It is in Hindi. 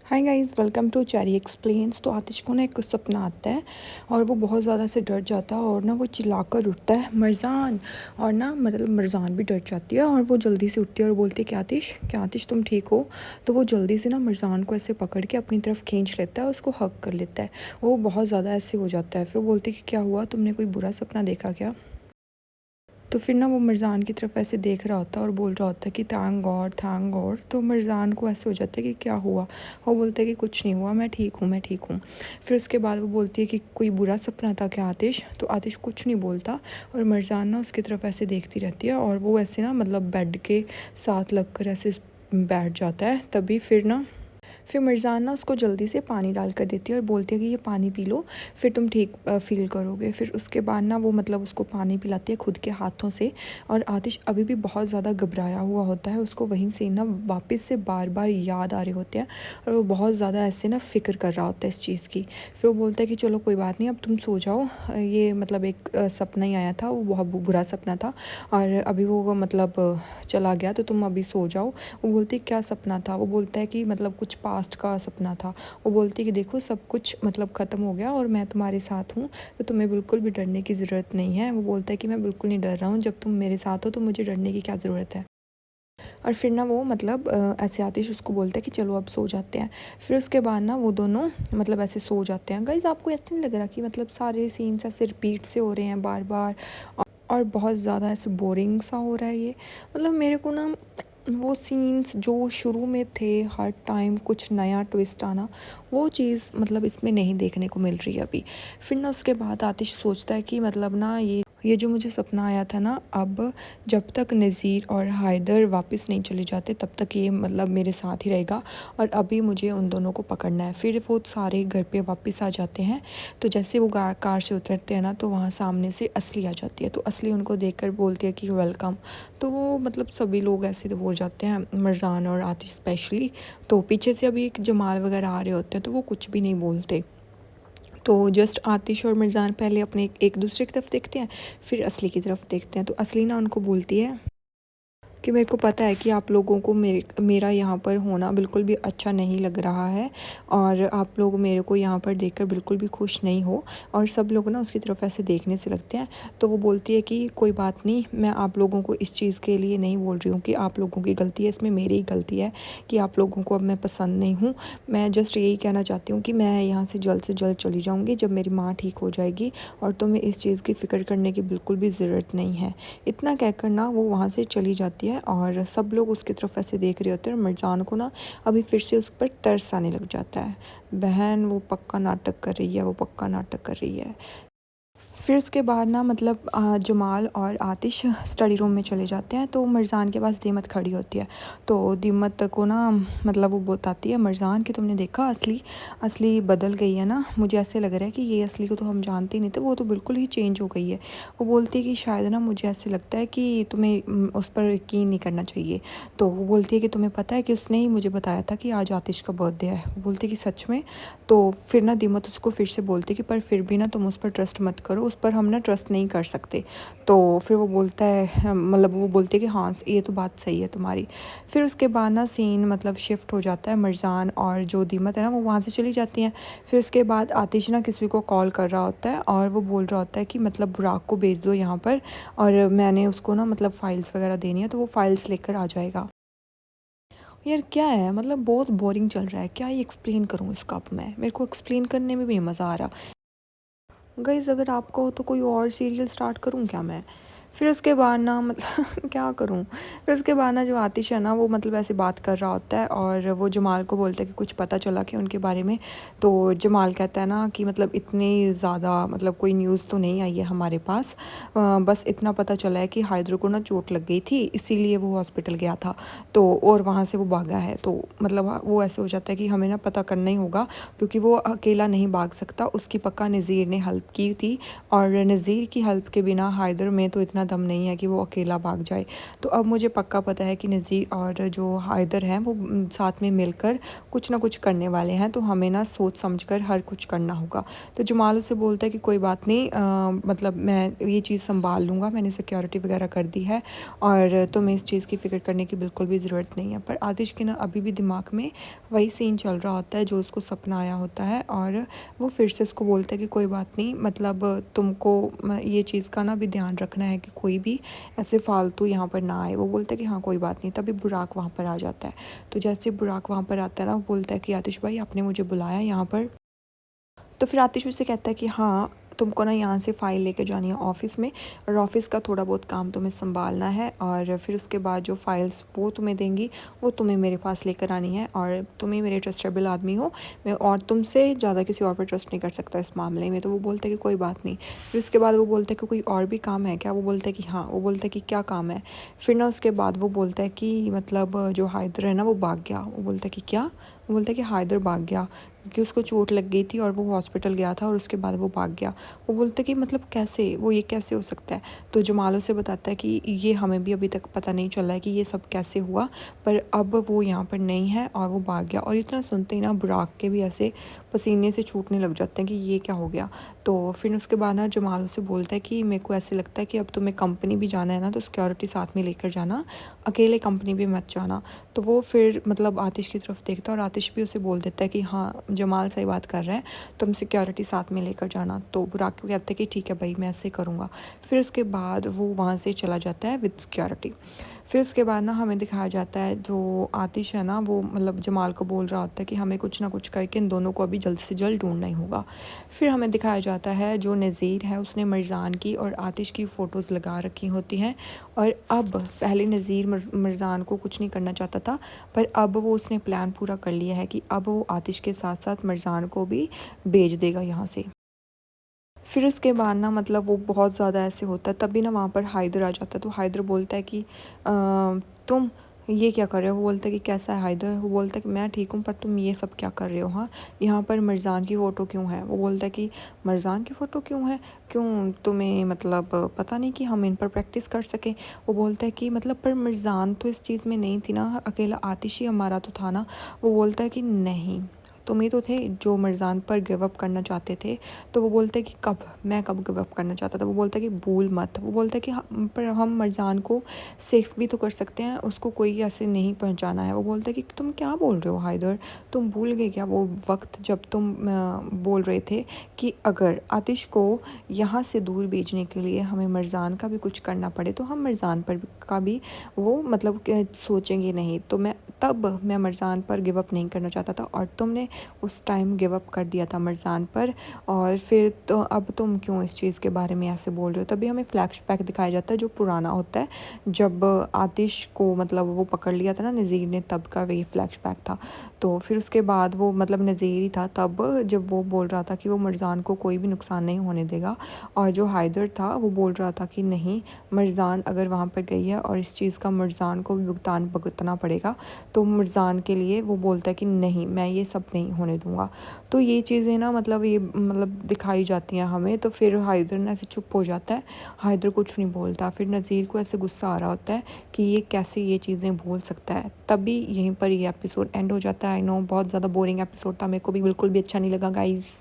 Hi guys, welcome to cherry explains. तो आतिश को ना एक सपना आता है और वो बहुत ज़्यादा से डर जाता है और ना वो चिल्लाकर उठता है मरजान। और ना मतलब मरजान भी डर जाती है और वो जल्दी से उठती है और बोलती है क्या आतिश तुम ठीक हो। तो वो जल्दी से ना मरजान को ऐसे पकड़ के अपनी तरफ खींच लेता है और उसको हक कर लेता है। वो बहुत ज़्यादा ऐसे हो जाता है। फिर वो बोलती है कि क्या हुआ, तुमने कोई बुरा सपना देखा क्या। तो फिर ना वो मिर्ज़ान की तरफ ऐसे देख रहा होता है और बोल रहा होता है कि थैंक गॉड। तो मिर्ज़ान को ऐसे हो जाता है कि क्या हुआ। वो बोलता है कि कुछ नहीं हुआ, मैं ठीक हूँ। फिर उसके बाद वो बोलती है कि कोई बुरा सपना था क्या आतिश। तो आतिश कुछ नहीं बोलता और मिर्ज़ान ना उसकी तरफ ऐसे देखती रहती है और वो ऐसे ना मतलब बेड के साथ लग कर ऐसे बैठ जाता है। तभी फिर मिर्ज़ान ना उसको जल्दी से पानी डाल कर देती है और बोलती है कि ये पानी पी लो, फिर तुम ठीक फ़ील करोगे। फिर उसके बाद ना वो मतलब उसको पानी पिलाती है खुद के हाथों से। और आतिश अभी भी बहुत ज़्यादा घबराया हुआ होता है। उसको वहीं से ना वापस से बार बार याद आ रहे होते हैं और वो बहुत ज़्यादा ऐसे ना फ़िक्र कर रहा होता है इस चीज़ की। फिर वो बोलता है कि चलो कोई बात नहीं, अब तुम सो जाओ। ये मतलब एक सपना ही आया था, वो बहुत बुरा सपना था और अभी वो मतलब चला गया, तो तुम अभी सो जाओ। वो बोलती है क्या सपना था। वो बोलता है कि मतलब कुछ पास्ट का सपना था। वो बोलती है कि देखो सब कुछ मतलब ख़त्म हो गया और मैं तुम्हारे साथ हूँ, तो तुम्हें बिल्कुल भी डरने की ज़रूरत नहीं है। वो बोलता है कि मैं बिल्कुल नहीं डर रहा हूँ, जब तुम मेरे साथ हो तो मुझे डरने की क्या ज़रूरत है। और फिर ना वो मतलब ऐसे आतिश उसको बोलता है कि चलो अब सो जाते हैं। फिर उसके बाद ना वो दोनों मतलब ऐसे सो जाते हैं। गाइस, आपको ऐसे नहीं लग रहा कि मतलब सारे सीन्स ऐसे रिपीट से हो रहे हैं बार बार और बहुत ज़्यादा ऐसे बोरिंग सा हो रहा है ये। मतलब मेरे को ना वो सीन्स जो शुरू में थे, हर टाइम कुछ नया ट्विस्ट आना, वो चीज़ मतलब इसमें नहीं देखने को मिल रही है अभी। फिर ना उसके बाद आतिश सोचता है कि मतलब ना ये जो मुझे सपना आया था ना, अब जब तक नज़ीर और हैदर वापस नहीं चले जाते तब तक ये मतलब मेरे साथ ही रहेगा और अभी मुझे उन दोनों को पकड़ना है। फिर वो सारे घर पे वापस आ जाते हैं। तो जैसे वो कार से उतरते हैं ना, तो वहाँ सामने से असली आ जाती है। तो असली उनको देखकर बोलती है कि वेलकम। तो वो मतलब सभी लोग ऐसे तो हो जाते हैं, मरजान और आतिश स्पेशली। तो पीछे से अभी एक जमाल वगैरह आ रहे होते हैं, तो वो कुछ भी नहीं बोलते। तो जस्ट आतिश और मिर्ज़ान पहले अपने एक दूसरे की तरफ देखते हैं, फिर असली की तरफ देखते हैं। तो असली ना उनको बोलती है कि मेरे को पता है कि आप लोगों को मेरा यहाँ पर होना बिल्कुल भी अच्छा नहीं लग रहा है और आप लोग मेरे को यहाँ पर देखकर बिल्कुल भी खुश नहीं हो। और सब लोग ना उसकी तरफ ऐसे देखने से लगते हैं। तो वो बोलती है कि कोई बात नहीं, मैं आप लोगों को इस चीज़ के लिए नहीं बोल रही हूँ कि आप लोगों की गलती है, इसमें मेरी ही गलती है कि आप लोगों को अब मैं पसंद नहीं हूँ। मैं जस्ट यही कहना चाहती हूँ कि मैं यहाँ से जल्द चली जाऊँगी जब मेरी माँ ठीक हो जाएगी और तुम्हें इस चीज़ की फ़िक्र करने की बिल्कुल भी ज़रूरत नहीं है। इतना कहकर ना वो वहाँ से चली जाती है और सब लोग उसकी तरफ ऐसे देख रहे होते हैं और मिर्ज़ान को ना अभी फिर से उस पर तरस आने लग जाता है। बहन वो पक्का नाटक कर रही है, वो पक्का नाटक कर रही है। फिर उसके बाद ना मतलब जमाल और आतिश स्टडी रूम में चले जाते हैं। तो मिर्ज़ान के पास दीमत खड़ी होती है। तो दीमत को ना मतलब वो बताती है मिर्ज़ान कि तुमने देखा असली बदल गई है ना, मुझे ऐसे लग रहा है कि ये असली को तो हम जानते ही नहीं थे, वो तो बिल्कुल ही चेंज हो गई है। वो बोलती है कि शायद ना मुझे ऐसे लगता है कि तुम्हें उस पर यकीन नहीं करना चाहिए। तो वो बोलती है कि तुम्हें पता है कि उसने ही मुझे बताया था कि आज आतिश का बर्थडे है। वो बोलती है कि सच में। तो फिर ना दीमत उसको फिर से बोलती है कि पर फिर भी ना तुम उस पर ट्रस्ट मत करो, उस पर हम ना ट्रस्ट नहीं कर सकते। तो फिर वो बोलता है मतलब वो बोलती है कि हाँ ये तो बात सही है तुम्हारी। फिर उसके बाद ना सीन मतलब शिफ्ट हो जाता है, मिर्ज़ान और जो दीमत है ना वो वहाँ से चली जाती हैं। फिर उसके बाद आतिश ना किसी को कॉल कर रहा होता है और वो बोल रहा होता है कि मतलब बुराक को भेज दो यहाँ पर और मैंने उसको ना मतलब फ़ाइल्स वगैरह देनी है, तो वो फ़ाइल्स लेकर आ जाएगा। यार क्या है, मतलब बहुत बोरिंग चल रहा है, क्या ही एक्सप्लेन करूँ इसका अब मैं, मेरे को एक्सप्लेन करने में भी नहीं मज़ा आ रहा। गाइज़, अगर आपको हो तो कोई और सीरियल स्टार्ट करूँ क्या मैं। फिर उसके बाद ना मतलब क्या करूँ। फिर उसके बाद ना जो आतिश है ना वो मतलब ऐसे बात कर रहा होता है और वो जमाल को बोलता है कि कुछ पता चला कि उनके बारे में। तो जमाल कहता है ना कि मतलब इतनी ज़्यादा मतलब कोई न्यूज़ तो नहीं आई है हमारे पास, बस इतना पता चला है कि हैदर को ना चोट लग गई थी, इसीलिए वो हॉस्पिटल गया था। तो और वहाँ से वो भागा है। तो मतलब वो ऐसे हो जाता है कि हमें ना पता करना ही होगा, क्योंकि वो अकेला नहीं भाग सकता, उसकी पक्का नज़ीर ने हेल्प की थी और नज़ीर की हेल्प के बिना हैदर में तो इतना इतना दम नहीं है कि वो अकेला भाग जाए। तो अब मुझे पक्का पता है कि नज़ीर और जो हैदर हैं वो साथ में मिलकर कुछ ना कुछ करने वाले हैं, तो हमें ना सोच समझ कर हर कुछ करना होगा। तो जमाल उससे बोलता है कि कोई बात नहीं, मतलब मैं ये चीज़ संभाल लूँगा, मैंने सिक्योरिटी वगैरह कर दी है और तुम्हें इस चीज़ की फ़िक्र करने की बिल्कुल भी ज़रूरत नहीं है। पर आतिश के ना अभी भी दिमाग में वही सीन चल रहा होता है जो उसको सपना आया होता है, और वो फिर से उसको बोलता है कि कोई बात नहीं, मतलब तुमको ये चीज़ का ना भी ध्यान रखना है कि कोई भी ऐसे फालतू यहाँ पर ना आए। वो बोलता है कि हाँ कोई बात नहीं। तभी बुराक वहाँ पर आ जाता है। तो जैसे बुराक वहाँ पर आता है ना, वो बोलता है कि आतिश भाई आपने मुझे बुलाया यहाँ पर। तो फिर आतिश उससे कहता है कि हाँ तुमको ना यहाँ से फ़ाइल लेके जानी है ऑफ़िस में, और ऑफ़िस का थोड़ा बहुत काम तुम्हें संभालना है, और फिर उसके बाद जो फ़ाइल्स वो तुम्हें देंगी वो तुम्हें मेरे पास लेकर आनी है, और तुम्हें मेरे ट्रस्टेबल आदमी हो मैं, और तुमसे ज़्यादा किसी और पर ट्रस्ट नहीं कर सकता इस मामले में। तो वो बोलता है कि कोई बात नहीं। फिर उसके बाद वो बोलता है कि कोई और भी काम है क्या? वो बोलता है कि हाँ। वो बोलता है कि क्या काम है? फिर ना उसके बाद वो बोलता है कि मतलब जो हैदर है ना वो भाग गया। वो बोलता है कि क्या? वो बोलता है कि हैदर भाग गया क्योंकि उसको चोट लग गई थी और वो हॉस्पिटल गया था और उसके बाद वो भाग गया। वो बोलता है कि मतलब कैसे, वो ये कैसे हो सकता है? तो जमाल उसे बताता है कि ये हमें भी अभी तक पता नहीं चला है कि ये सब कैसे हुआ, पर अब वो यहाँ पर नहीं है और वो भाग गया। और इतना सुनते ही ना बुराक के भी ऐसे पसीने से छूटने लग जाते हैं कि ये क्या हो गया। तो फिर उसके बाद ना जमाल उसे बोलता है कि मेरे को ऐसे लगता है कि अब तुम्हें कंपनी भी जाना है ना, तो सिक्योरिटी साथ में लेकर जाना, अकेले कंपनी भी मत जाना। तो वो फिर मतलब आतिश की तरफ देखता है और आतिश भी उसे बोल देता है कि हाँ जमाल सही बात कर रहा है, तुम सिक्योरिटी साथ में लेकर जाना। तो बुराक कहता है कि ठीक है भाई मैं ऐसे करूँगा। फिर उसके बाद वो वहाँ से चला जाता है विद सिक्योरिटी। फिर उसके बाद ना हमें दिखाया जाता है जो आतिश है ना वो मतलब जमाल को बोल रहा होता है कि हमें कुछ ना कुछ करके इन दोनों को अभी जल्द से जल्द ढूंढना ही होगा। फिर हमें दिखाया जाता है जो नज़ीर है उसने मरजान की और आतिश की फ़ोटोज़ लगा रखी होती हैं, और अब पहले नज़ीर मरजान को कुछ नहीं करना चाहता था, पर अब वो उसने प्लान पूरा कर लिया है कि अब वो आतिश के साथ साथ मरजान को भी भेज देगा यहाँ से। फिर उसके बाद ना मतलब वो बहुत ज़्यादा ऐसे होता है, तभी ना वहाँ पर हैदर आ जाता है। तो हैदर बोलता है कि तुम ये क्या कर रहे हो? वो बोलता है कि कैसा है हैदर? वो बोलता है कि मैं ठीक हूँ, पर तुम ये सब क्या कर रहे हो? हाँ, यहाँ पर मरजान की फ़ोटो क्यों है? वो बोलता है कि मरजान की फ़ोटो क्यों है? क्यों तुम्हें मतलब पता नहीं कि हम इन पर प्रैक्टिस कर सकें? वो बोलता है कि मतलब पर मरजान तो इस चीज़ में नहीं थी ना, अकेला आतिश ही हमारा तो था ना। वो बोलता है कि नहीं, तुम ही तो थे जो मरजान पर गिव अप करना चाहते थे। तो वो बोलता है कि कब, मैं कब गिव अप करना चाहता था? वो बोलता है कि भूल मत। वो बोलता है कि पर हम मरजान को सेफ भी तो कर सकते हैं, उसको कोई ऐसे नहीं पहुंचाना है। वो बोलता है कि तुम क्या बोल रहे हो हैदर, तुम भूल गए क्या वो वक्त जब तुम बोल रहे थे कि अगर आतिश को यहाँ से दूर भेजने के लिए हमें मरजान का भी कुछ करना पड़े तो हम मरजान पर का भी वो मतलब सोचेंगे नहीं। तो मैं मरजान पर गिव अप नहीं करना चाहता था, और तुमने उस टाइम गिव अप कर दिया था मरजान पर, और फिर तो अब तुम क्यों इस चीज़ के बारे में ऐसे बोल रहे हो? तभी हमें फ्लैशबैक दिखाया जाता है जो पुराना होता है, जब आतिश को मतलब वो पकड़ लिया था ना नज़ीर ने, तब का वही फ्लैशबैक था। तो फिर उसके बाद वो मतलब नज़ीर ही था तब, जब वो बोल रहा था कि वो मरजान को कोई भी नुकसान नहीं होने देगा, और जो हैदर था वो बोल रहा था कि नहीं, मरजान अगर वहाँ पर गई है और इस चीज़ का मरजान को भी भुगतान भुगतना पड़ेगा, तो मरजान के लिए वो बोलता है कि नहीं मैं ये सब नहीं होने दूँगा। तो ये चीज़ें ना मतलब ये मतलब दिखाई जाती हैं हमें। तो फिर हैदर ना ऐसे चुप हो जाता है, हैदर कुछ नहीं बोलता। फिर नज़ीर को ऐसे गुस्सा आ रहा होता है कि ये कैसे ये चीज़ें बोल सकता है। तभी यहीं पर ये एपिसोड एंड हो जाता है। आई नो बहुत ज़्यादा बोरिंग एपिसोड था, मेरे को भी बिल्कुल भी अच्छा नहीं लगा गाइज़।